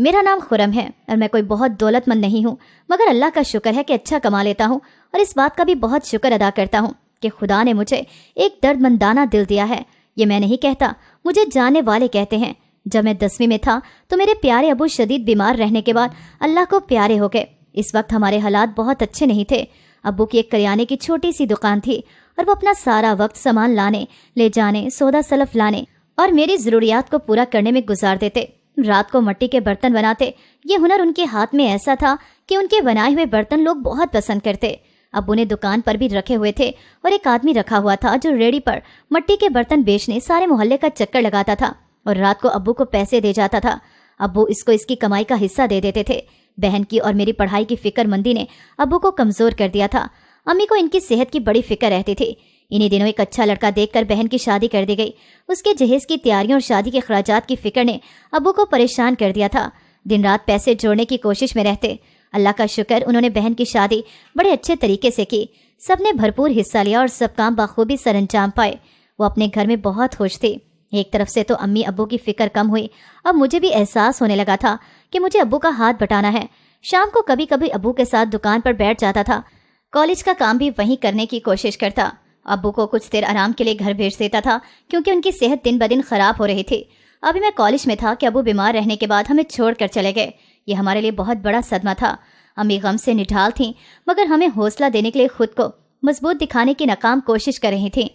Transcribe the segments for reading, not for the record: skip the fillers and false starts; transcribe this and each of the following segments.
میرا نام خرم ہے اور میں کوئی بہت دولت مند نہیں ہوں، مگر اللہ کا شکر ہے کہ اچھا کما لیتا ہوں، اور اس بات کا بھی بہت شکر ادا کرتا ہوں کہ خدا نے مجھے ایک درد مندانہ دل دیا ہے۔ یہ میں نہیں کہتا، مجھے جاننے والے کہتے ہیں۔ جب میں 10ویں میں تھا تو میرے پیارے ابو شدید بیمار رہنے کے بعد اللہ کو پیارے ہو گئے۔ اس وقت ہمارے حالات بہت اچھے نہیں تھے۔ ابو کی ایک کریانے کی چھوٹی سی دکان تھی اور وہ اپنا سارا وقت سامان لانے، لے جانے، سودا سلف لانے اور میری ضروریات کو پورا کرنے میں گزار دیتے۔ رات کو مٹی کے برتن بناتے۔ یہ ہنر ان کے ہاتھ میں ایسا تھا کہ ان کے بنائے ہوئے برتن لوگ بہت پسند کرتے۔ ابو نے دکان پر بھی رکھے ہوئے تھے اور ایک آدمی رکھا ہوا تھا جو ریڑھی پر مٹی کے برتن بیچنے سارے محلے کا چکر لگاتا تھا اور رات کو ابو کو پیسے دے جاتا تھا۔ ابو اس کو اس کی کمائی کا حصہ دے دیتے تھے۔ بہن کی اور میری پڑھائی کی فکر مندی نے ابو کو کمزور کر دیا تھا۔ امی کو ان کی صحت کی بڑی فکر رہتی تھی۔ انہی دنوں ایک اچھا لڑکا دیکھ کر بہن کی شادی کر دی گئی۔ اس کے جہیز کی تیاریوں اور شادی کے اخراجات کی فکر نے ابو کو پریشان کر دیا تھا۔ دن رات پیسے جوڑنے کی کوشش میں رہتے۔ اللہ کا شکر انہوں نے بہن کی شادی بڑے اچھے طریقے سے کی۔ سب نے بھرپور حصہ لیا اور سب کام بخوبی سر انجام پائے۔ وہ اپنے گھر میں بہت خوش تھی۔ ایک طرف سے تو امی ابو کی فکر کم ہوئی، اب مجھے بھی احساس ہونے لگا تھا کہ مجھے ابو کا ہاتھ بٹانا ہے۔ شام کو کبھی کبھی ابو کے ساتھ دکان پر بیٹھ جاتا تھا۔ کالج کا کام بھی وہیں کرنے کی کوشش کرتا۔ ابو کو کچھ دیر آرام کے لیے گھر بھیج دیتا تھا کیونکہ ان کی صحت دن بدن خراب ہو رہی تھی۔ ابھی میں کالج میں تھا کہ ابو بیمار رہنے کے بعد ہمیں چھوڑ کر چلے گئے۔ یہ ہمارے لیے بہت بڑا صدمہ تھا۔ امی غم سے نڈھال تھیں، مگر ہمیں حوصلہ دینے کے لیے خود کو مضبوط دکھانے کی ناکام کوشش کر رہی تھیں۔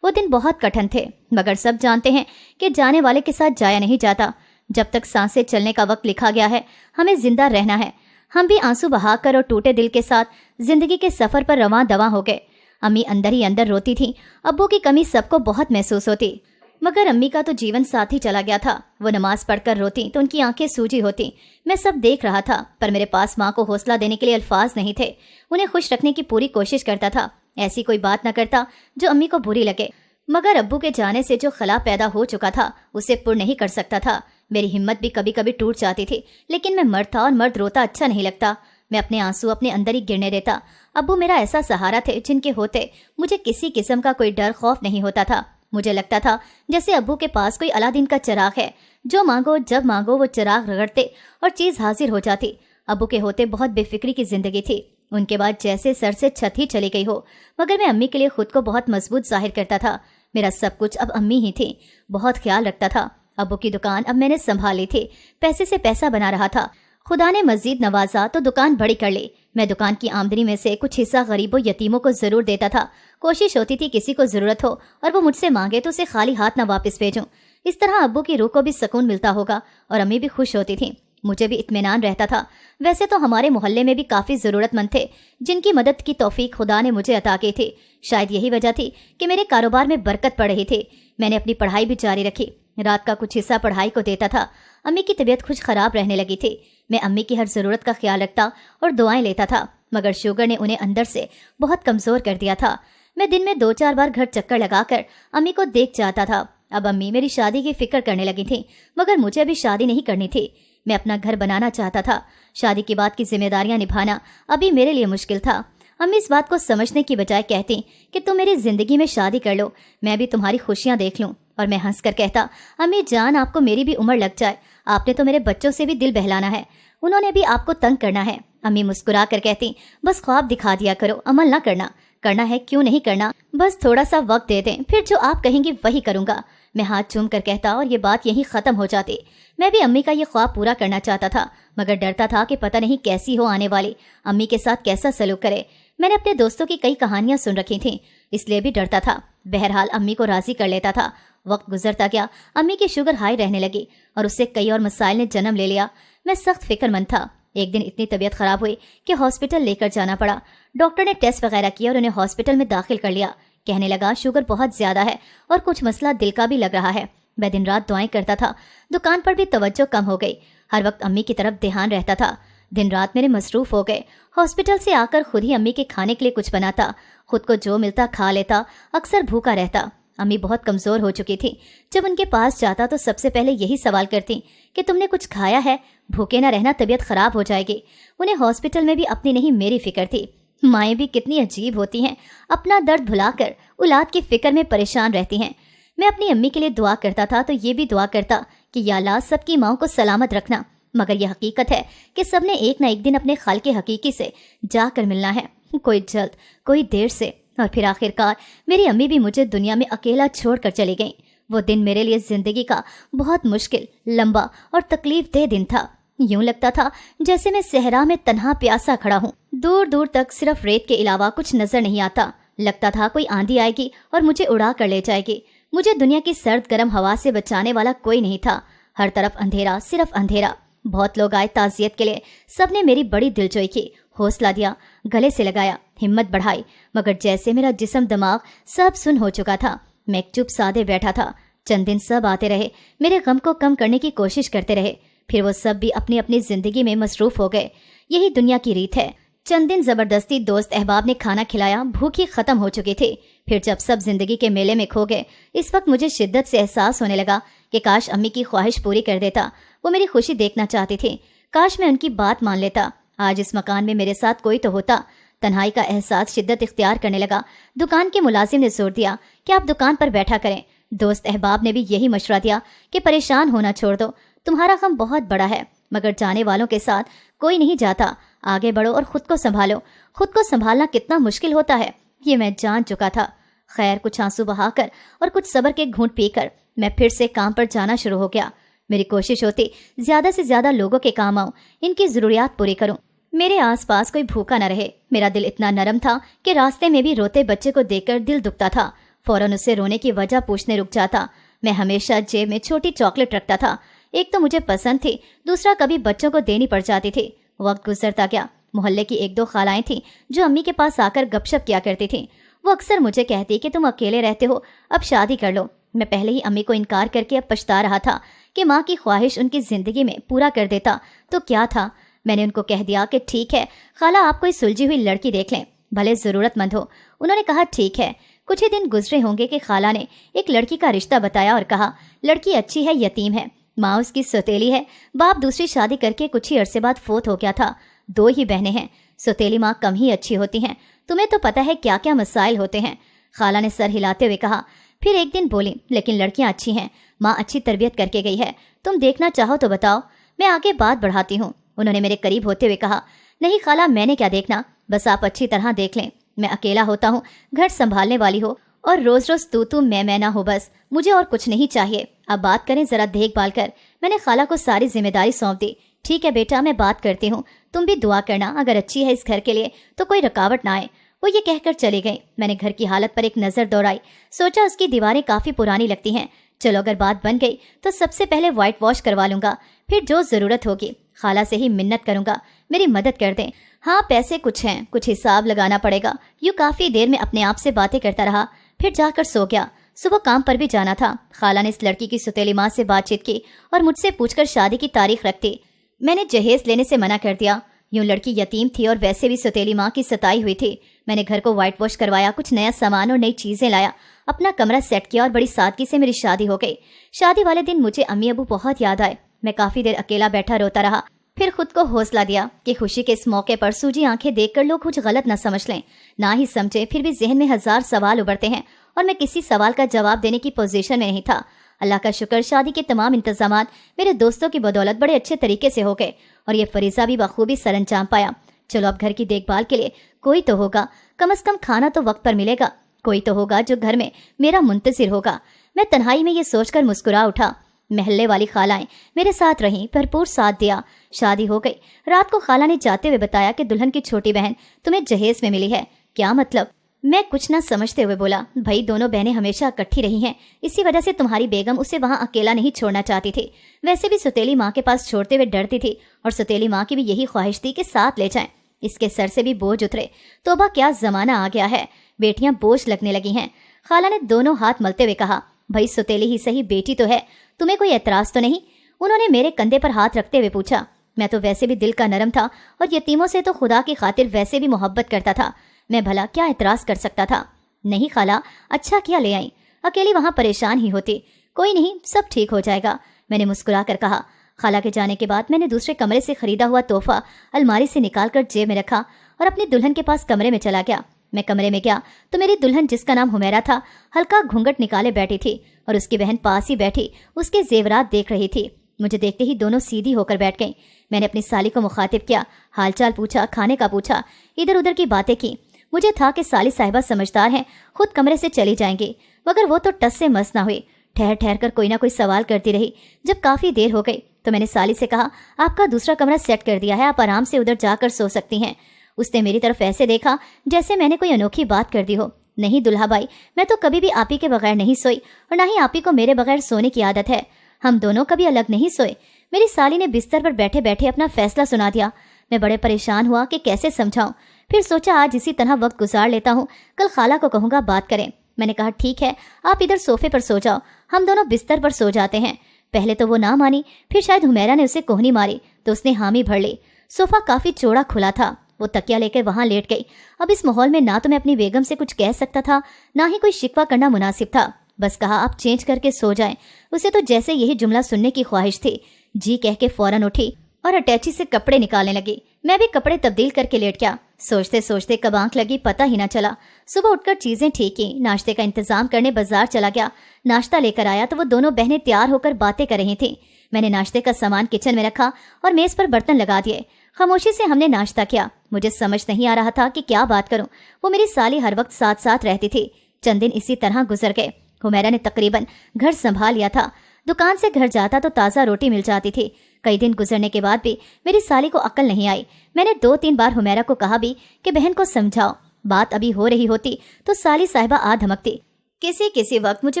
وہ دن بہت کٹھن تھے، مگر سب جانتے ہیں کہ جانے والے کے ساتھ جایا نہیں جاتا۔ جب تک سانسیں چلنے کا وقت لکھا گیا ہے، ہمیں زندہ رہنا ہے۔ ہم بھی آنسو بہا کر اور ٹوٹے دل کے ساتھ زندگی کے سفر پر رواں دواں ہو گئے۔ امی اندر ہی اندر روتی تھیں۔ ابو کی کمی سب کو بہت محسوس ہوتی، مگر امی کا تو جیون ساتھی چلا گیا تھا۔ وہ نماز پڑھ کر روتی تو ان کی آنکھیں سوجی ہوتی۔ میں سب دیکھ رہا تھا، پر میرے پاس ماں کو حوصلہ دینے کے لیے الفاظ نہیں تھے۔ انہیں خوش رکھنے کی پوری کوشش کرتا تھا، ایسی کوئی بات نہ کرتا جو امی کو بری لگے، مگر ابو کے جانے سے جو خلا پیدا ہو چکا تھا اسے پر نہیں کر سکتا تھا۔ میری ہمت بھی کبھی کبھی ٹوٹ جاتی تھی، لیکن میں مرد تھا اور مرد روتا اچھا نہیں لگتا۔ میں اپنے آنسو اپنے اندر ہی گرنے دیتا۔ ابو میرا ایسا سہارا تھے جن کے ہوتے مجھے کسی قسم کا کوئی ڈر خوف نہیں ہوتا تھا۔ مجھے لگتا تھا جیسے ابو کے پاس کوئی الادین کا چراغ ہے، جو مانگو جب مانگو وہ چراغ رگڑتے اور چیز حاضر ہو جاتی۔ ابو کے ہوتے بہت بے فکری کی زندگی تھی۔ ان کے بعد جیسے سر سے چھت ہی چلی گئی ہو، مگر میں امی کے لیے خود کو بہت مضبوط ظاہر کرتا تھا۔ میرا سب کچھ اب امی ہی تھی، بہت خیال رکھتا تھا۔ ابو کی دکان اب میں نے سنبھالی تھی، پیسے سے پیسہ بنا رہا تھا۔ خدا نے مزید نوازا تو دکان بڑی کر لی۔ میں دکان کی آمدنی میں سے کچھ حصہ غریبوں یتیموں کو ضرور دیتا تھا۔ کوشش ہوتی تھی کسی کو ضرورت ہو اور وہ مجھ سے مانگے تو اسے خالی ہاتھ نہ واپس بھیجوں۔ اس طرح ابو کی روح کو بھی سکون ملتا ہوگا اور امی بھی خوش ہوتی تھیں۔ مجھے بھی اطمینان رہتا تھا۔ ویسے تو ہمارے محلے میں بھی کافی ضرورت مند تھے جن کی مدد کی توفیق خدا نے مجھے عطا کی تھی۔ شاید یہی وجہ تھی کہ میرے کاروبار میں برکت پڑ رہی تھی۔ میں نے اپنی پڑھائی بھی جاری رکھی۔ رات کا کچھ حصہ پڑھائی کو دیتا تھا۔ امی کی طبیعت کچھ خراب رہنے لگی تھی۔ میں امی کی ہر ضرورت کا خیال رکھتا اور دعائیں لیتا تھا، مگر شوگر نے انہیں اندر سے بہت کمزور کر دیا تھا۔ میں دن میں 2-4 بار گھر چکر لگا کر امی کو دیکھ جاتا تھا۔ اب امی میری شادی کی فکر کرنے لگی تھیں، مگر مجھے ابھی شادی نہیں کرنی تھی۔ میں اپنا گھر بنانا چاہتا تھا۔ شادی کے بعد کی ذمہ داریاں نبھانا ابھی میرے لیے مشکل تھا۔ امی اس بات کو سمجھنے کی بجائے کہتی کہ تم میری زندگی میں شادی کر لو، میں بھی تمہاری خوشیاں دیکھ لوں، اور میں ہنس کر کہتا، امی جان آپ کو میری بھی عمر لگ جائے، آپ نے تو میرے بچوں سے بھی دل بہلانا ہے، انہوں نے بھی آپ کو تنگ کرنا ہے۔ امی مسکرا کر کہتی، بس خواب دکھا دیا کرو، عمل نہ کرنا۔ کرنا ہے کیوں نہیں کرنا، بس تھوڑا سا وقت دے دیں، پھر جو آپ کہیں گی وہی کروں گا۔ میں ہاتھ چوم کر کہتا اور یہ بات یہیں ختم ہو جاتی۔ میں بھی امی کا یہ خواب پورا کرنا چاہتا تھا، مگر ڈرتا تھا کہ پتہ نہیں کیسی ہو آنے والی، امی کے ساتھ کیسا سلوک کرے۔ میں نے اپنے دوستوں کی کئی کہانیاں سن رکھی تھیں، اس لیے بھی ڈرتا تھا۔ بہرحال امی کو راضی کر لیتا تھا۔ وقت گزرتا گیا، امی کی شوگر ہائی رہنے لگی اور اس سے کئی اور مسائل نے جنم لے لیا۔ میں سخت فکر مند تھا۔ ایک دن اتنی طبیعت خراب ہوئی کہ ہاسپٹل لے کر جانا پڑا۔ ڈاکٹر نے ٹیسٹ وغیرہ کیا اور انہیں ہاسپٹل میں داخل کر لیا۔ کہنے لگا شوگر بہت زیادہ ہے اور کچھ مسئلہ دل کا بھی لگ رہا ہے۔ میں دن رات دعائیں کرتا تھا۔ دکان پر بھی توجہ کم ہو گئی، ہر وقت امی کی طرف دھیان رہتا تھا۔ دن رات میرے مصروف ہو گئے۔ ہاسپٹل سے آ کر خود ہی امی کے کھانے کے لیے کچھ بناتا، خود کو جو ملتا کھا لیتا، اکثر بھوکا رہتا۔ امی بہت کمزور ہو چکی تھی۔ جب ان کے پاس جاتا تو سب سے پہلے یہی سوال کرتی کہ تم نے کچھ کھایا ہے، بھوکے نہ رہنا، طبیعت خراب ہو جائے گی۔ انہیں ہاسپٹل میں بھی اپنی نہیں میری فکر تھی۔ مائیں بھی کتنی عجیب ہوتی ہیں، اپنا درد بھلا کر اولاد کی فکر میں پریشان رہتی ہیں۔ میں اپنی امی کے لیے دعا کرتا تھا تو یہ بھی دعا کرتا کہ یا اللہ سب کی ماؤں کو سلامت رکھنا۔ مگر یہ حقیقت ہے کہ سب نے ایک نہ ایک دن اپنے خالق حقیقی سے جا کر ملنا ہے، کوئی جلد کوئی دیر سے۔ اور پھر آخرکار میری امی بھی مجھے دنیا میں اکیلا چھوڑ کر چلی گئیں۔ وہ دن میرے لیے زندگی کا بہت مشکل، لمبا اور تکلیف دہ دن تھا۔ یوں لگتا تھا جیسے میں صحرا میں تنہا پیاسا کھڑا ہوں، دور دور تک صرف ریت کے علاوہ کچھ نظر نہیں آتا۔ لگتا تھا کوئی آندھی آئے گی اور مجھے اڑا کر لے جائے گی۔ مجھے دنیا کی سرد گرم ہوا سے بچانے والا کوئی نہیں تھا، ہر طرف اندھیرا، صرف اندھیرا۔ بہت لوگ آئے تعزیت کے لیے، سب نے میری بڑی دلجوئی کی، حوصلہ دیا، گلے سے لگایا، ہمت بڑھائی، مگر جیسے میرا جسم دماغ سب سن ہو چکا تھا۔ میں چپ سادے بیٹھا تھا۔ چند دن سب آتے رہے، میرے غم کو کم کرنے کی کوشش کرتے رہے، پھر وہ سب بھی اپنی اپنی زندگی میں مصروف ہو گئے۔ یہی دنیا کی ریت ہے۔ چند دن زبردستی دوست احباب نے کھانا کھلایا، بھوک ہی ختم ہو چکی تھی۔ پھر جب سب زندگی کے میلے میں کھو گئے، اس وقت مجھے شدت سے احساس ہونے لگا کہ کاش امی کی خواہش پوری کر دیتا۔ وہ میری خوشی دیکھنا چاہتی تھی، کاش میں ان کی بات مان لیتا۔ آج اس مکان میں میرے ساتھ کوئی تو ہوتا۔ تنہائی کا احساس شدت اختیار کرنے لگا۔ دکان کے ملازم نے زور دیا کہ آپ دکان پر بیٹھا کریں۔ دوست احباب نے بھی یہی مشورہ دیا کہ پریشان ہونا چھوڑ دو، تمہارا غم بہت بڑا ہے، مگر جانے والوں کے ساتھ کوئی نہیں جاتا۔ آگے بڑھو اور خود کو سنبھالو۔ خود کو سنبھالنا کتنا مشکل ہوتا ہے یہ میں جان چکا تھا۔ خیر، کچھ آنسو بہا کر اور کچھ صبر کے گھونٹ پی کر میں پھر سے کام پر جانا شروع ہو گیا۔ میری کوشش ہوتی زیادہ سے زیادہ لوگوں کے کام آؤں، ان کی ضروریات پوری کروں، میرے آس پاس کوئی بھوکا نہ رہے۔ میرا دل اتنا نرم تھا کہ راستے میں بھی روتے بچے کو دیکھ کر دل دکھتا تھا، فوراً اسے رونے کی وجہ پوچھنے رک جاتا۔ میں ہمیشہ جیب میں چھوٹی چاکلیٹ رکھتا تھا، ایک تو مجھے پسند تھی، دوسرا کبھی بچوں کو دینی پڑ جاتی تھی۔ وقت گزرتا گیا۔ محلے کی ایک دو خالائیں تھیں جو امی کے پاس آ کر گپ شپ کیا کرتی تھیں۔ وہ اکثر مجھے کہتی کہ تم اکیلے رہتے ہو، اب شادی کر لو۔ میں پہلے ہی امی کو انکار کر کے اب پچھتا رہا تھا کہ ماں کی خواہش ان کی زندگی میں پورا کر دیتا تو کیا تھا۔ میں نے ان کو کہہ دیا کہ ٹھیک ہے خالہ، آپ کوئی سلجھی ہوئی لڑکی دیکھ لیں، بھلے ضرورت مند ہو۔ انہوں نے کہا ٹھیک ہے۔ کچھ ہی دن گزرے ہوں گے کہ خالہ نے ایک لڑکی کا رشتہ بتایا اور کہا لڑکی اچھی ہے، یتیم ہے، ماں اس کی سوتیلی ہے، باپ دوسری شادی کر کے کچھ ہی عرصے بعد فوت ہو گیا تھا، 2 ہی بہنیں ہیں، سوتیلی ماں کم ہی اچھی ہوتی ہیں، تمہیں تو پتہ ہے کیا کیا مسائل ہوتے ہیں۔ خالہ نے سر ہلاتے ہوئے کہا۔ پھر ایک دن بولی لیکن لڑکیاں اچھی ہیں، ماں اچھی تربیت کر کے گئی ہے، تم دیکھنا چاہو تو بتاؤ، میں آگے بات بڑھاتی ہوں۔ انہوں نے میرے قریب ہوتے ہوئے کہا نہیں خالہ، میں نے کیا دیکھنا، بس آپ اچھی طرح دیکھ لیں، میں اکیلا ہوتا ہوں، گھر سنبھالنے والی ہو اور روز روز تو میں نہ ہو، بس مجھے اور کچھ نہیں چاہیے، اب بات کریں ذرا دیکھ بھال کر۔ میں نے خالہ کو ساری ذمہ داری سونپ دی۔ ٹھیک ہے بیٹا، میں بات کرتی ہوں، تم بھی دعا کرنا، اگر اچھی ہے اس گھر کے لیے تو کوئی رکاوٹ نہ آئے۔ وہ یہ کہہ کر چلی گئی۔ میں نے گھر کی حالت پر ایک نظر دوڑائی، سوچا اس کی دیواریں کافی پرانی لگتی ہیں، چلو اگر بات بن گئی تو سب سے پہلے وائٹ واش کروا لوں گا، پھر جو ضرورت ہوگی خالہ سے ہی منت کروں گا میری مدد کر دیں۔ ہاں پیسے کچھ ہیں، کچھ حساب لگانا پڑے گا۔ یوں کافی دیر میں اپنے آپ سے باتیں کرتا رہا، پھر جا کر سو گیا۔ صبح کام پر بھی جانا تھا۔ خالہ نے اس لڑکی کی سوتیلی ماں سے بات چیت کی اور مجھ سے پوچھ کر شادی کی تاریخ رکھتی۔ میں نے جہیز لینے سے منع کر دیا، یوں لڑکی یتیم تھی اور ویسے بھی سوتیلی ماں کی ستائی ہوئی تھی۔ میں نے گھر کو وائٹ واش کروایا، کچھ نیا سامان اور نئی چیزیں لایا، اپنا کمرہ سیٹ کیا اور بڑی سادگی سے میری شادی ہو گئی۔ شادی والے دن مجھے امی ابو بہت یاد آئے۔ میں کافی دیر اکیلا بیٹھا روتا رہا، پھر خود کو حوصلہ دیا کہ خوشی کے اس موقع پر سوجی آنکھیں دیکھ کر لوگ کچھ غلط نہ سمجھ لیں، نہ ہی سمجھے، پھر بھی ذہن میں ہزار سوال ابھرتے ہیں اور میں کسی سوال کا جواب دینے کی پوزیشن میں نہیں تھا۔ اللہ کا شکر، شادی کے تمام انتظامات میرے دوستوں کی بدولت بڑے اچھے طریقے سے ہو گئے اور یہ فریضہ بھی بخوبی سر انجام پایا۔ چلو اب گھر کی دیکھ بھال کے لیے کوئی تو ہوگا، کم از کم کھانا تو وقت پر ملے گا، کوئی تو ہوگا جو گھر میں میرا منتظر ہوگا۔ میں تنہائی میں یہ سوچ کر مسکرا اٹھا۔ محلے والی خالائیں میرے ساتھ رہیں، بھرپور ساتھ دیا۔ شادی ہو گئی۔ رات کو خالہ نے جاتے ہوئے بتایا کہ دلہن کی چھوٹی بہن تمہیں جہیز میں ملی ہے۔ کیا مطلب؟ میں کچھ نہ سمجھتے ہوئے بولا بھائی دونوں بہنیں ہمیشہ اکٹھی رہی ہیں، اسی وجہ سے تمہاری بیگم اسے وہاں اکیلا نہیں چھوڑنا چاہتی تھی، ویسے بھی سوتیلی ماں کے پاس چھوڑتے ہوئے ڈرتی تھی اور سوتیلی ماں کی بھی یہی خواہش تھی کہ ساتھ لے جائیں۔ اس کے سر سے بھی بوجھ اترے۔ توبہ کیا زمانہ آ گیا ہے، بیٹیاں بوجھ لگنے لگی ہیں۔ خالہ نے دونوں ہاتھ ملتے ہوئے کہا بھائی سوتیلی ہی صحیح بیٹی تو ہے، تمہیں کوئی اعتراض تو نہیں؟ انہوں نے میرے کندھے پر ہاتھ رکھتے ہوئے پوچھا۔ میں تو ویسے بھی دل کا نرم تھا اور یتیموں سے تو خدا کی خاطر ویسے بھی محبت کرتا تھا، میں بھلا کیا اعتراض کر سکتا تھا؟ نہیں خالہ، اچھا کیا لے آئیں، اکیلی وہاں پریشان ہی ہوتی۔ کوئی نہیں، سب ٹھیک ہو جائے گا، میں نے مسکرا کر کہا۔ خالہ کے جانے کے بعد میں نے دوسرے کمرے سے خریدا ہوا تحفہ الماری سے نکال کر جیب میں رکھا اور اپنی دلہن کے پاس کمرے میں چلا گیا۔ میں کمرے میں گیا تو میری دلہن جس کا نام حمیرہ تھا ہلکا گھونگھٹ نکالے بیٹھی تھی اور اس کی بہن پاس ہی بیٹھی اس کے زیورات دیکھ رہی تھی۔ मुझे देखते ही दोनों सीधी होकर बैठ गईं। मैंने अपनी साली को मुखातिब किया, हालचाल पूछा, खाने का पूछा, इधर उधर की बातें की। मुझे था कि साली साहिबा समझदार हैं, खुद कमरे से चली जाएंगी, मगर वो तो टस से मस ना हुई। ठहर ठहर कर कोई ना कोई सवाल करती रही। जब काफ़ी देर हो गई तो मैंने साली से कहा, आपका दूसरा कमरा सेट कर दिया है, आप आराम से उधर जाकर सो सकती हैं। उसने मेरी तरफ ऐसे देखा जैसे मैंने कोई अनोखी बात कर दी हो। नहीं दुल्हा भाई, मैं तो कभी भी आपी के बगैर नहीं सोई और ना ही आपी को मेरे बगैर सोने की आदत है। हम दोनों कभी अलग नहीं सोए। मेरी साली ने बिस्तर पर बैठे बैठे अपना फैसला सुना दिया। मैं बड़े परेशान हुआ कि कैसे समझाऊं। फिर सोचा आज इसी तरह वक्त गुजार लेता हूँ, कल खाला को कहूँगा बात करें। मैंने कहा ठीक है, आप इधर सोफे पर सो जाओ, हम दोनों बिस्तर पर सो जाते हैं। पहले तो वो ना मानी, फिर शायद हुमैरा ने उसे कोहनी मारी तो उसने हामी भर ली। सोफा काफ़ी चौड़ा खुला था, वो तकिया लेकर वहां लेट गई। अब इस माहौल में ना तो मैं अपनी बेगम से कुछ कह सकता था, ना ही कोई शिकवा करना मुनासिब था। बस कहा आप चेंज करके सो जाएं। उसे तो जैसे यही जुमला सुनने की ख्वाहिश थी। जी कह के फौरन उठी और अटैची से कपड़े निकालने लगी। मैं भी कपड़े तब्दील करके लेट गया। सोचते सोचते कब आंख लगी पता ही ना चला। सुबह उठकर चीजें ठीक की, नाश्ते का इंतजाम करने बाजार चला गया। नाश्ता लेकर आया तो वो दोनों बहनें तैयार होकर बातें कर रही थीं। मैंने नाश्ते का सामान किचन में रखा और मेज पर बर्तन लगा दिए। खामोशी से हमने नाश्ता किया। मुझे समझ नहीं आ रहा था कि क्या बात करूं। वो मेरी साली हर वक्त साथ साथ रहती थी। चंद दिन इसी तरह गुजर गए। हुमैरा ने तकरीबन घर संभाल लिया था। दुकान से घर जाता तो ताज़ा रोटी मिल जाती थी। कई दिन गुजरने के बाद भी मेरी साली को अक्ल नहीं आई। मैंने 2-3 बार हुमैरा को कहा भी कि बहन को समझाओ। बात अभी हो रही होती तो साली साहिबा आ धमकती। किसी किसी वक्त मुझे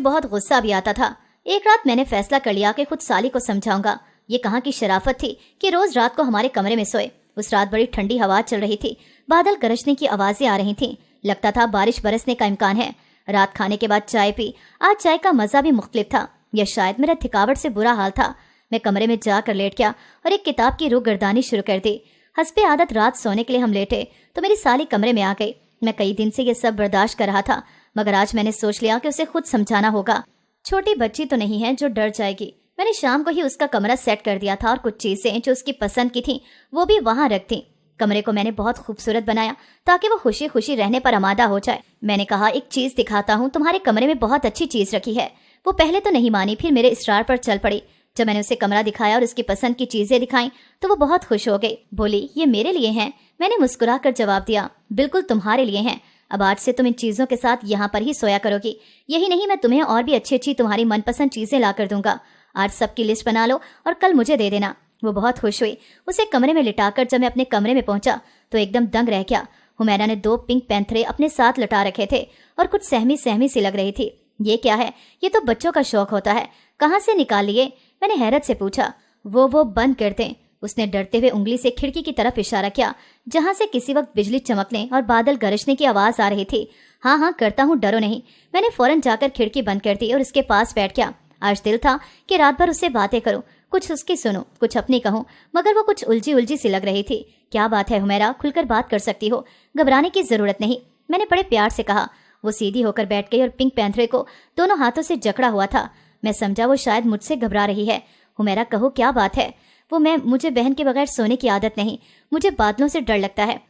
बहुत गुस्सा भी आता था। एक रात मैंने फैसला कर लिया कि खुद साली को समझाऊंगा। ये कहाँ की शराफत थी कि रोज रात को हमारे कमरे में सोए। उस रात बड़ी ठंडी हवा चल रही थी, बादल गरजने की आवाजें आ रही थीं। लगता था बारिश बरसने का इम्कान है। रात खाने के बाद चाय पी। आज चाय का मजा भी मुख्तलिफ था, या शायद मेरा थकावट से बुरा हाल था। मैं कमरे में जाकर लेट गया और एक किताब की रूह गर्दानी शुरू कर दी। हस्बे आदत रात सोने के लिए हम लेटे तो मेरी साली कमरे में आ गई। मैं कई दिन से ये सब बर्दाश्त कर रहा था, मगर आज मैंने सोच लिया कि उसे खुद समझाना होगा। छोटी बच्ची तो नहीं है जो डर जाएगी। मैंने शाम को ही उसका कमरा सेट कर दिया था और कुछ चीजें जो उसकी पसंद की थीं वो भी वहां रख दी। कमरे को मैंने बहुत खूबसूरत बनाया ताकि वो खुशी खुशी रहने पर आमादा हो जाए। मैंने कहा एक चीज दिखाता हूँ, तुम्हारे कमरे में बहुत अच्छी चीज रखी है। वो पहले तो नहीं मानी, फिर मेरे इसरार पर चल पड़ी। जब मैंने उसे कमरा दिखाया और उसकी पसंद की चीजें दिखाई तो वो बहुत खुश हो गई। बोली ये मेरे लिए हैं। मैंने मुस्कुरा कर जवाब दिया, बिल्कुल तुम्हारे लिए हैं। अब आज से तुम इन चीजों के साथ यहाँ पर ही सोया करोगी। यही नहीं, मैं तुम्हें और भी अच्छी अच्छी तुम्हारी मनपसंद चीजें ला कर दूंगा। आज सबकी लिस्ट बना लो और कल मुझे दे देना। वो बहुत खुश हुई। उसे कमरे में लिटाकर जब मैं अपने कमरे में पहुंचा तो एकदम दंग रह गया। हुमैरा ने 2 पिंक पैंथरे अपने साथ लटा रखे थे और कुछ सहमी सहमी सी लग रही थी। ये क्या है? ये तो बच्चों का शौक होता है, कहाँ से निकाल लिए? मैंने हैरत से पूछा। वो बंद कर दें। उसने डरते हुए उंगली से खिड़की की तरफ इशारा किया जहां से किसी वक्त बिजली चमकने और बादल गरजने की आवाज आ रही थी। हाँ करता हूँ, डरो नहीं। मैंने फौरन जाकर खिड़की बंद कर दी और उसके पास बैठ गया। आज दिल था कि रात भर उससे बातें करूं, कुछ उसकी सुनूं, कुछ अपनी कहूं, मगर वो कुछ उलझी उलझी सी लग रही थी। क्या बात है हुमैरा, खुलकर बात कर सकती हो, घबराने की जरूरत नहीं, मैंने बड़े प्यार से कहा। वो सीधी होकर बैठ गई और पिंक पैंथरे को दोनों हाथों से जकड़ा हुआ था। मैं समझा वो शायद मुझसे घबरा रही है। हुमैरा कहो क्या बात है? मुझे बहन के बगैर सोने की आदत नहीं, मुझे बादलों से डर लगता है।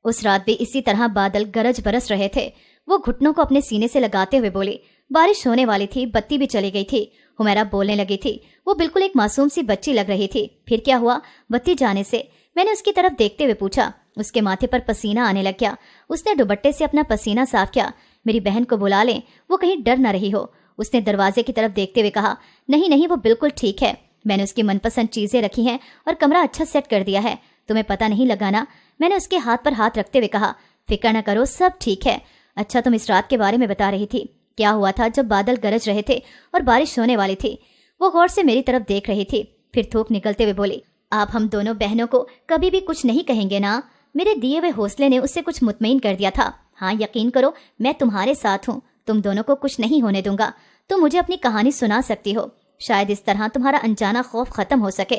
उस रात भी इसी तरह बादल गरज बरस रहे थे। वो घुटनों को अपने सीने से लगाते हुए बोली। बारिश होने वाली थी, बत्ती भी चली गई थी। हुमैरा बोलने लगी थी। वो बिल्कुल एक मासूम सी बच्ची लग रही थी। फिर क्या हुआ बत्ती जाने से? मैंने उसकी तरफ देखते हुए पूछा। उसके माथे पर पसीना आने लग गया। उसने दुपट्टे से अपना पसीना साफ किया। मेरी बहन को बुला लें, वो कहीं डर न रही हो। उसने दरवाजे की तरफ देखते हुए कहा। नहीं, वो बिल्कुल ठीक है। मैंने उसकी मनपसंद चीजें रखी हैं और कमरा अच्छा सेट कर दिया है, तुम्हें पता नहीं लगाना। मैंने उसके हाथ पर हाथ रखते हुए कहा। फिक्र न करो, सब ठीक है। अच्छा, तुम इस रात के बारे में बता रही थी, क्या हुआ था जब बादल गरज रहे थे और बारिश होने वाली थी? वो गौर से मेरी तरफ देख रही थी, फिर थूक निकलते हुए बोली। आप हम दोनों बहनों को कभी भी कुछ नहीं कहेंगे ना? मेरे दिए हुए हौसले ने उससे कुछ मुतमईन कर दिया था। हाँ, यकीन करो, मैं तुम्हारे साथ हूँ, तुम दोनों को कुछ नहीं होने दूंगा। तुम मुझे अपनी कहानी सुना सकती हो, शायद इस तरह तुम्हारा अनजाना खौफ खत्म हो सके।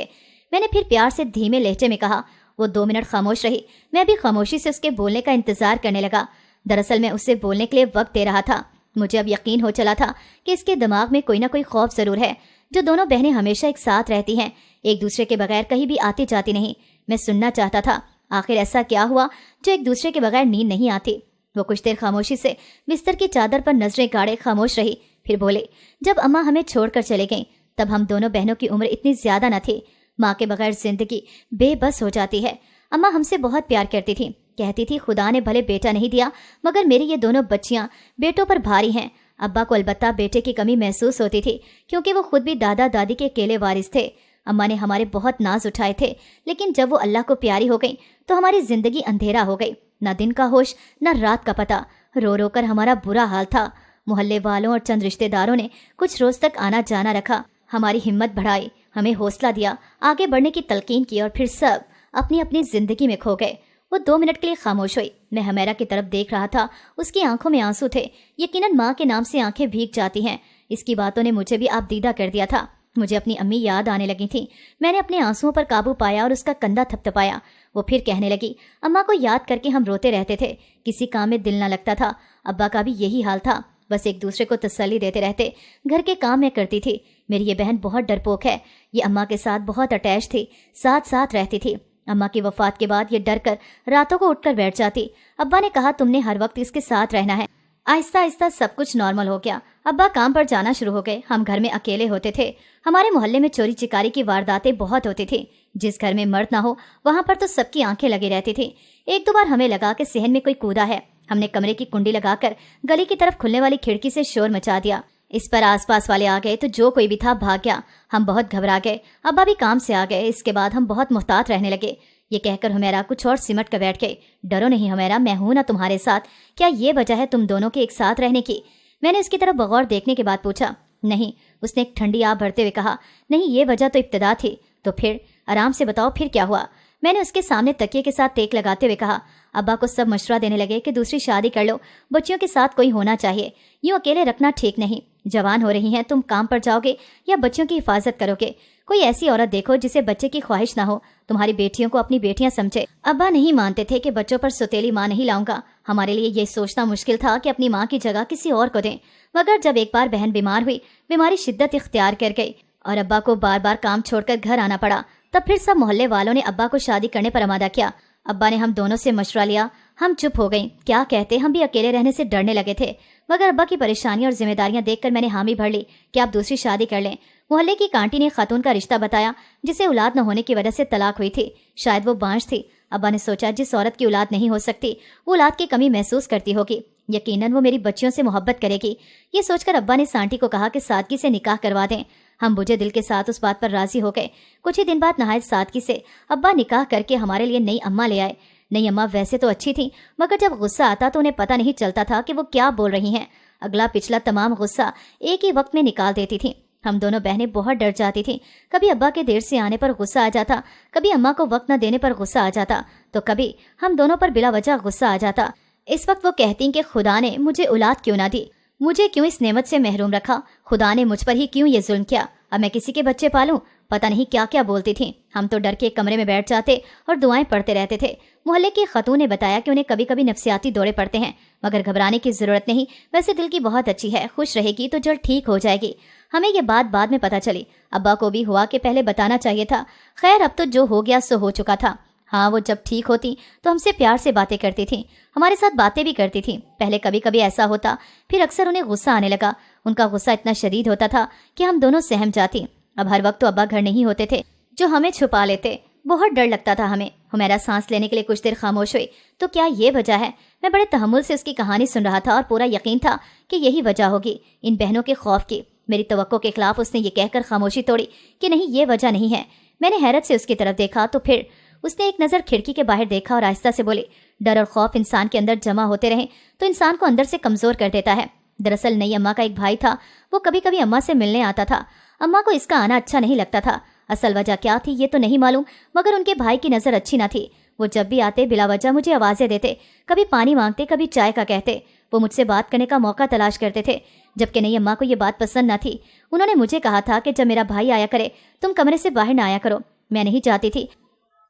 मैंने फिर प्यार से धीमे लहजे में कहा। वो 2 मिनट खामोश रही। मैं भी खामोशी से उसके बोलने का इंतजार करने लगा। दरअसल मैं उसे बोलने के लिए वक्त दे रहा था। मुझे अब यकीन हो चला था कि इसके दिमाग में कोई ना कोई खौफ जरूर है। जो दोनों बहनें हमेशा एक साथ रहती हैं, एक दूसरे के बगैर कहीं भी आती जाती नहीं। मैं सुनना चाहता था, आखिर ऐसा क्या हुआ जो एक दूसरे के बगैर नींद नहीं आती? वो कुछ देर खामोशी से बिस्तर की चादर पर नजरें गाड़े खामोश रही, फिर बोले। जब अम्मा हमें छोड़कर चले गईं तब हम दोनों बहनों की उम्र इतनी ज्यादा न थी। माँ के बगैर जिंदगी बेबस हो जाती है। अम्मा हमसे बहुत प्यार करती थी, कहती थी खुदा ने भले बेटा नहीं दिया मगर मेरी ये दोनों बच्चियां बेटों पर भारी हैं। अब्बा को अलबत्ता बेटे की कमी महसूस होती थी क्योंकि वो खुद भी दादा दादी के अकेले वारिस थे। अम्मा ने हमारे बहुत नाज उठाए थे, लेकिन जब वो अल्लाह को प्यारी हो गई तो हमारी जिंदगी अंधेरा हो गई। न दिन का होश न रात का पता। रो रो कर हमारा बुरा हाल था। मोहल्ले वालों और चंद रिश्तेदारों ने कुछ रोज तक आना जाना रखा, हमारी हिम्मत बढ़ाई, हमें हौसला दिया, आगे बढ़ने की तलकीन की और फिर सब अपनी अपनी जिंदगी में खो गए। वो 2 मिनट के लिए खामोश हुई। मैं हमेरा की तरफ देख रहा था। उसकी आंखों में आंसू थे। यकीनन माँ के नाम से आंखें भीग जाती हैं। इसकी बातों ने मुझे भी आपदीदा कर दिया था। मुझे अपनी अम्मी याद आने लगी थी। मैंने अपने आंसुओं पर काबू पाया और उसका कंधा थपथपाया। वो फिर कहने लगी, अम्मा को याद करके हम रोते रहते थे, किसी काम में दिल न लगता था। अब्बा का भी यही हाल था, बस एक दूसरे को तसल्ली देते रहते। घर के काम मैं करती थी। मेरी ये बहन बहुत डरपोक है। ये अम्मा के साथ बहुत अटैच थी, साथ साथ रहती थी। अम्मा की वफात के बाद ये डर कर रातों को उठकर बैठ जाती। अब्बा ने कहा तुमने हर वक्त इसके साथ रहना है। आहिस्ता आहिस्ता सब कुछ नॉर्मल हो गया। अब्बा काम पर जाना शुरू हो गए। हम घर में अकेले होते थे। हमारे मोहल्ले में चोरी चिकारी की वारदातें बहुत होती थी। जिस घर में मर्द ना हो वहां पर तो सबकी आंखें लगी रहती थी। एक दो बार हमें लगा कि सहन में कोई कूदा है। हमने कमरे की कुंडी लगाकर गली की तरफ खुलने वाली खिड़की से शोर मचा दिया। इस पर आसपास वाले आ गए तो जो कोई भी था भाग गया। हम बहुत घबरा गए। अब्बा भी काम से आ गए। इसके बाद हम बहुत मुहतात रहने लगे। ये कहकर हुमैरा कुछ और सिमट कर बैठ गई। डरो नहीं हुमैरा, मैं हूं ना तुम्हारे साथ। क्या ये वजह है तुम दोनों के एक साथ रहने की? मैंने उसकी तरफ बगौर देखने के बाद पूछा। नहीं, उसने एक ठंडी आह भरते हुए कहा। नहीं, ये वजह तो इब्तिदा थी। तो फिर आराम से बताओ, फिर क्या हुआ? मैंने उसके सामने तकिए के साथ टेक लगाते हुए कहा। अब्बा को सब मशवरा देने लगे कि दूसरी शादी कर लो, बच्चियों के साथ कोई होना चाहिए, यूं अकेले रखना ठीक नहीं। जवान हो रही हैं, तुम काम पर जाओगे या बच्चियों की हिफाजत करोगे? कोई ऐसी औरत देखो जिसे बच्चे की ख्वाहिश ना हो, तुम्हारी बेटियों को अपनी बेटियां समझे। अब्बा नहीं मानते थे कि बच्चों पर सुतेली माँ नहीं लाऊंगा। हमारे लिए ये सोचना मुश्किल था कि अपनी माँ की जगह किसी और को दें। मगर जब एक बार बहन बीमार हुई, बीमारी शिद्दत इख्तियार कर गई और अब्बा को बार बार काम छोड़कर घर आना पड़ा, तब फिर सब मोहल्ले वालों ने अब्बा को शादी करने पर आमादा किया। अब्बा ने हम दोनों से मशवरा लिया। हम चुप हो गईं। क्या कहते, हम भी अकेले रहने से डरने लगे थे। मगर अब्बा की परेशानी और जिम्मेदारियां देखकर मैंने हामी भर ली कि आप दूसरी शादी कर लें। मोहल्ले की कांटी ने खातून का रिश्ता बताया जिसे औलाद न होने की वजह से तलाक हुई थी। शायद वो बांझ थी। अब्बा ने सोचा जिस औरत की औलाद नहीं हो सकती वो औलाद की कमी महसूस करती होगी, यकीनन वो मेरी बच्चियों से मोहब्बत करेगी। ये सोचकर अब्बा ने सांटी को कहा कि सादगी से निकाह करवा दें। हम बुझे दिल के साथ उस बात पर राजी हो गए। कुछ ही दिन बाद नहायत सादगी से अब्बा निकाह करके हमारे लिए नई अम्मा ले आए। नई अम्मा वैसे तो अच्छी थी, मगर जब गुस्सा आता तो उन्हें पता नहीं चलता था कि वो क्या बोल रही हैं। अगला पिछला तमाम गुस्सा एक ही वक्त में निकाल देती थी। हम दोनों बहनें बहुत डर जाती थीं। कभी अब्बा के देर से आने पर गुस्सा आ जाता, कभी अम्मा को वक्त न देने पर गुस्सा आ जाता, तो कभी हम दोनों पर बिला वजह गुस्सा आ जाता। इस वक्त वो कहती कि खुदा ने मुझे औलाद क्यों ना दी, मुझे क्यों इस नेमत से महरूम रखा, खुदा ने मुझ पर ही क्यों ये जुल्म किया, अब मैं किसी के बच्चे पालूं। पता नहीं क्या क्या बोलती थी। हम तो डर के एक कमरे में बैठ जाते और दुआएं पढ़ते रहते थे। मोहल्ले की खतून ने बताया कि उन्हें कभी कभी नफ्सियाती दौरे पड़ते हैं, मगर घबराने की जरूरत नहीं, वैसे दिल की बहुत अच्छी है, खुश रहेगी तो जल्द ठीक हो जाएगी। हमें ये बात बाद में पता चली। अब्बा को भी हुआ कि पहले बताना चाहिए था। खैर, अब तो जो हो गया सो हो चुका था। हाँ, वो जब ठीक होती तो हमसे प्यार से बातें करती थी, हमारे साथ बातें भी करती थी। पहले कभी कभी ऐसा होता, फिर अक्सर उन्हें गुस्सा आने लगा। उनका गुस्सा इतना शदीद होता था कि हम दोनों सहम जाती। अब हर वक्त तो अब्बा घर नहीं होते थे जो हमें छुपा लेते। बहुत डर लगता था हमें। हुमैरा सांस लेने के लिए कुछ देर खामोश हुई। तो क्या ये वजह है? मैं बड़े तहम्मुल से उसकी कहानी सुन रहा था और पूरा यकीन था कि यही वजह होगी, इन बहनों के खौफ की। मेरी तवक्को के खिलाफ उसने ये कहकर खामोशी तोड़ी कि नहीं, ये वजह नहीं है। मैंने हैरत से उसकी तरफ देखा तो फिर उसने एक नज़र खिड़की के बाहर देखा और आहिस्ता से बोली, डर और खौफ इंसान के अंदर जमा होते रहें तो इंसान को अंदर से कमज़ोर कर देता है। दरअसल नई अम्मा का एक भाई था, वो कभी कभी अम्मा से मिलने आता था। अम्मा को इसका आना अच्छा नहीं लगता था। असल वजह क्या थी ये तो नहीं मालूम, मगर उनके भाई की नज़र अच्छी ना थी। वो जब भी आते बिला वजह मुझे आवाज़ें देते, कभी पानी मांगते, कभी चाय का कहते। वो मुझसे बात करने का मौका तलाश करते थे, जबकि नई अम्मा को ये बात पसंद न थी। उन्होंने मुझे कहा था कि जब मेरा भाई आया करे तुम कमरे से बाहर ना आया करो। मैं नहीं चाहती थी,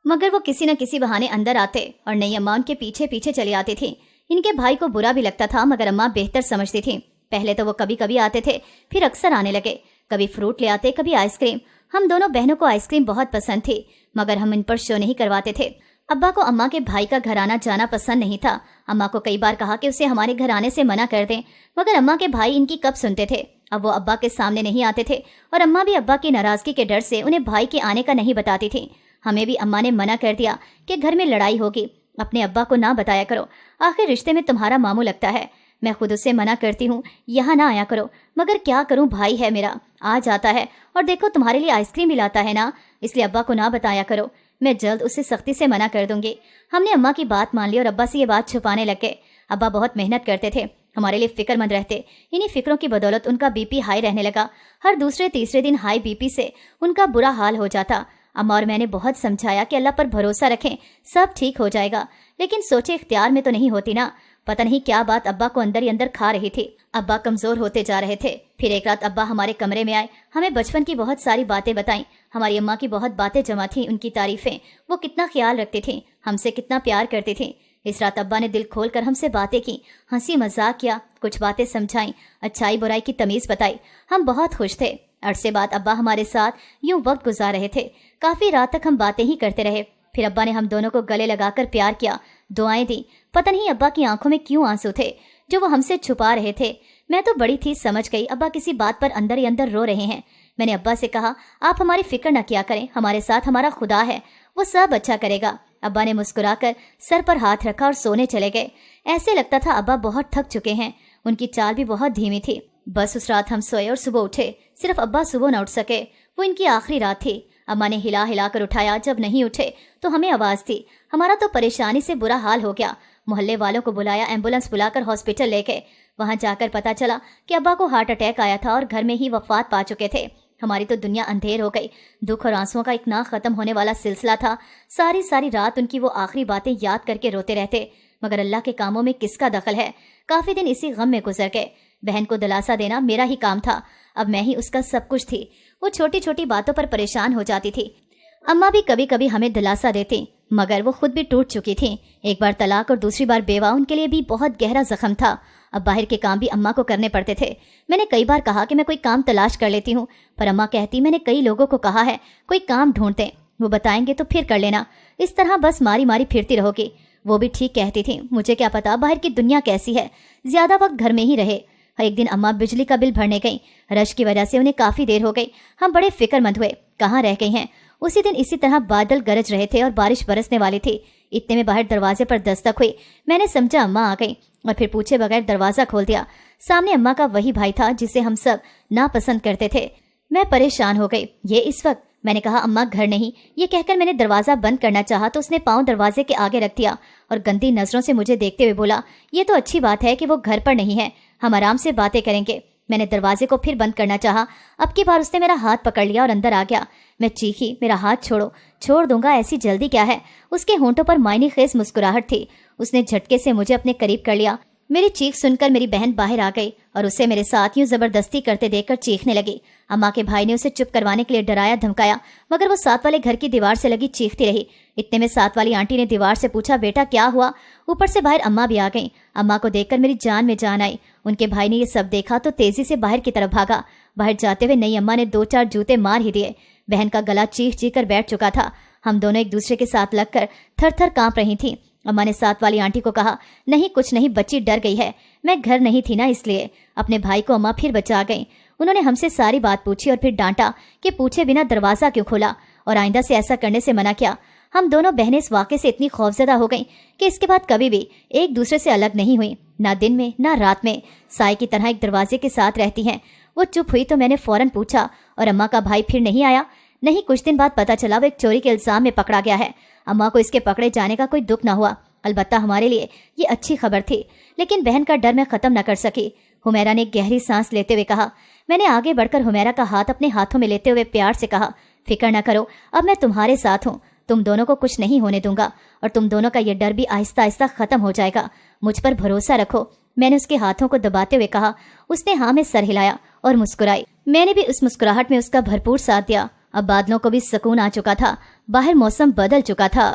मगर वो किसी न किसी बहाने अंदर आते और नई अम्मा उनके पीछे पीछे चली आती थी। इनके भाई को बुरा भी लगता था, मगर अम्मा बेहतर समझती थी। पहले तो वो कभी कभी आते थे, फिर अक्सर आने लगे। कभी फ्रूट ले आते, कभी आइसक्रीम। हम दोनों बहनों को आइसक्रीम बहुत पसंद थी, मगर हम इन पर शो नहीं करवाते थे। अब्बा को अम्मा के भाई का घर आना जाना पसंद नहीं था। अम्मा को कई बार कहा कि उसे हमारे घर आने से मना कर दें, मगर अम्मा के भाई इनकी कब सुनते थे। अब वो अब्बा के सामने नहीं आते थे और अम्मा भी अब्बा की नाराज़गी के डर से उन्हें भाई के आने का नहीं बताती थी। हमें भी अम्मा ने मना कर दिया कि घर में लड़ाई होगी, अपने अब्बा को ना बताया करो, आखिर रिश्ते में तुम्हारा मामू लगता है। मैं खुद उससे मना करती हूँ यहाँ ना आया करो, मगर क्या करूँ, भाई है मेरा, आ जाता है और देखो तुम्हारे लिए आइसक्रीम भी लाता है ना, इसलिए अब्बा को ना बताया करो। मैं जल्द उसे सख्ती से मना कर दूंगी। हमने अम्मा की बात मान ली और अब्बा से ये बात छुपाने लग गए। अब्बा बहुत मेहनत करते थे, हमारे लिए फिक्रमंद रहते। इन्हीं फिक्रों की बदौलत उनका बीपी हाई रहने लगा। हर दूसरे तीसरे दिन हाई बीपी से उनका बुरा हाल हो जाता। अम्मा और मैंने बहुत समझाया कि अल्लाह पर भरोसा रखें, सब ठीक हो जाएगा, लेकिन सोचे इख्तियार में तो नहीं होती ना। पता नहीं क्या बात अब्बा को अंदर ही अंदर खा रही थी। अब्बा कमजोर होते जा रहे थे। फिर एक रात अब्बा हमारे कमरे में आए, हमें बचपन की बहुत सारी बातें बताईं। हमारी अम्मा की बहुत बातें जमा थी, उनकी तारीफें, वो कितना ख्याल रखती थी, हमसे कितना प्यार करती थी। इस रात अब्बा ने दिल खोलकर हमसे बातें की, हंसी मजाक किया, कुछ बातें समझाई, अच्छाई बुराई की तमीज बताई। हम बहुत खुश थे। अरसे बाद अब्बा हमारे साथ यूं वक्त गुजार रहे थे। काफी रात तक हम बातें ही करते रहे। फिर अब्बा ने हम दोनों को गले लगाकर प्यार किया, दुआएं दी। पता नहीं अब्बा की आंखों में क्यों आंसू थे जो वो हमसे छुपा रहे थे। मैं तो बड़ी थी, समझ गई अब्बा किसी बात पर अंदर ही अंदर रो रहे हैं। मैंने अब्बा से कहा, आप हमारी फिक्र न किया करें, हमारे साथ हमारा खुदा है, वो सब अच्छा करेगा। अब्बा ने मुस्कुराकर सर पर हाथ रखा और सोने चले गए। ऐसे लगता था अब्बा बहुत थक चुके हैं। उनकी चाल भी बहुत धीमी थी। बस उस रात हम सोए और सुबह उठे। सिर्फ अब्बा सुबह न उठ सके, वो इनकी आखिरी रात थी। अम्मा ने हिला हिला कर उठाया, जब नहीं उठे तो हमें आवाज़ दी। हमारा तो परेशानी से बुरा हाल हो गया। मोहल्ले वालों को बुलाया, एम्बुलेंस बुलाकर हॉस्पिटल ले गए। वहाँ जाकर पता चला कि अब्बा को हार्ट अटैक आया था और घर में ही वफात पा चुके थे। हमारी तो दुनिया अंधेर हो गई। दुख और आंसुओं का एक ना ख़त्म होने वाला सिलसिला था। सारी सारी रात उनकी वो आखिरी बातें याद करके रोते रहते, मगर अल्लाह के कामों में किसका दखल है। काफ़ी दिन इसी गम में गुजर गए। बहन को दिलासा देना मेरा ही काम था, अब मैं ही उसका सब कुछ थी। वो छोटी छोटी बातों पर परेशान हो जाती थी। अम्मा भी कभी कभी हमें दिलासा देती, मगर वो खुद भी टूट चुकी थी। एक बार तलाक और दूसरी बार बेवा, उनके लिए भी बहुत गहरा जख्म था। अब बाहर के काम भी अम्मा को करने पड़ते थे। मैंने कई बार कहा कि मैं कोई काम तलाश कर लेती हूँ, पर अम्मा कहती, मैंने कई लोगों को कहा है कोई काम ढूंढते, वो बताएंगे तो फिर कर लेना, इस तरह बस मारी मारी फिरती रहोगी। वो भी ठीक कहती थी, मुझे क्या पता बाहर की दुनिया कैसी है। ज्यादा वक्त घर में ही रहे। एक दिन अम्मा बिजली का बिल भरने गई। रश की वजह से उन्हें काफ़ी देर हो गई। हम बड़े फिक्रमंद हुए, कहाँ रह गई हैं। उसी दिन इसी तरह बादल गरज रहे थे और बारिश बरसने वाली थी। इतने में बाहर दरवाजे पर दस्तक हुई। मैंने समझा अम्मा आ गई और फिर पूछे बगैर दरवाज़ा खोल दिया। सामने अम्मा का वही भाई था जिसे हम सब नापसंद करते थे। मैं परेशान हो गई। ये इस वक्त? मैंने कहा, अम्मा घर नहीं। ये कहकर मैंने दरवाज़ा बंद करना चाहा तो उसने पाँव दरवाजे के आगे रख दिया और गंदी नज़रों से मुझे देखते हुए बोला, ये तो अच्छी बात है कि वो घर पर नहीं है, हम आराम से बातें करेंगे। मैंने दरवाजे को फिर बंद करना चाहा। अब की बार उसने मेरा हाथ पकड़ लिया और अंदर आ गया। मैं चीखी, मेरा हाथ छोड़ो। छोड़ दूंगा, ऐसी जल्दी क्या है। उसके होंठों पर मायने खेज मुस्कुराहट थी। उसने झटके से मुझे अपने करीब कर लिया। मेरी चीख सुनकर मेरी बहन बाहर आ गई और उसे मेरे साथ यूं जबरदस्ती करते देखकर चीखने लगी। अम्मा के भाई ने उसे चुप करवाने के लिए डराया धमकाया, मगर वो साथ वाले घर की दीवार से लगी चीखती रही। इतने में साथ वाली आंटी ने दीवार से पूछा, बेटा क्या हुआ। ऊपर से बाहर अम्मा भी आ गई। अम्मा को देखकर मेरी जान में जान आई। उनके भाई ने ये सब देखा तो तेजी से बाहर की तरफ भागा। बाहर जाते हुए नई अम्मा ने 2-4 जूते मार ही दिए। बहन का गला चीख चीख कर बैठ चुका था। हम दोनों एक दूसरे के साथ लगकर थर थर कांप रही थी। अम्मा ने साथ वाली आंटी को कहा, नहीं कुछ नहीं, बच्ची डर गई है, मैं घर नहीं थी ना इसलिए। अपने भाई को अम्मा फिर बचा गई। उन्होंने हमसे सारी बात पूछी और फिर डांटा कि पूछे बिना दरवाज़ा क्यों खोला और आइंदा से ऐसा करने से मना किया। हम दोनों बहनें इस वाक़े से इतनी खौफजदा हो गईं कि इसके बाद कभी भी एक दूसरे से अलग नहीं हुई, ना दिन में ना रात में, साए की तरह एक दरवाजे के साथ रहती हैं। वो चुप हुई तो मैंने फ़ौरन पूछा, और अम्मा का भाई फिर नहीं आया? नहीं, कुछ दिन बाद पता चला वो एक चोरी के इल्ज़ाम में पकड़ा गया है। अम्मा को इसके पकड़े जाने का कोई दुख न हुआ। अलबत्ता हमारे लिए ये अच्छी खबर थी, लेकिन बहन का डर मैं ख़त्म न कर सकी। हुमैरा ने गहरी सांस लेते हुए कहा। मैंने आगे बढ़कर हुमैरा का हाथ अपने हाथों में लेते हुए प्यार से कहा, फिक्र न करो, अब मैं तुम्हारे साथ हूँ, तुम दोनों को कुछ नहीं होने दूंगा और तुम दोनों का ये डर भी आहिस्ता आहिस्ता ख़त्म हो जाएगा। मुझ पर भरोसा रखो। मैंने उसके हाथों को दबाते हुए कहा। उसने हाँ में सर हिलाया और मुस्कुराई। मैंने भी उस मुस्कुराहट में उसका भरपूर साथ दिया। अब बादलों को भी सुकून आ चुका था। बाहर मौसम बदल चुका था।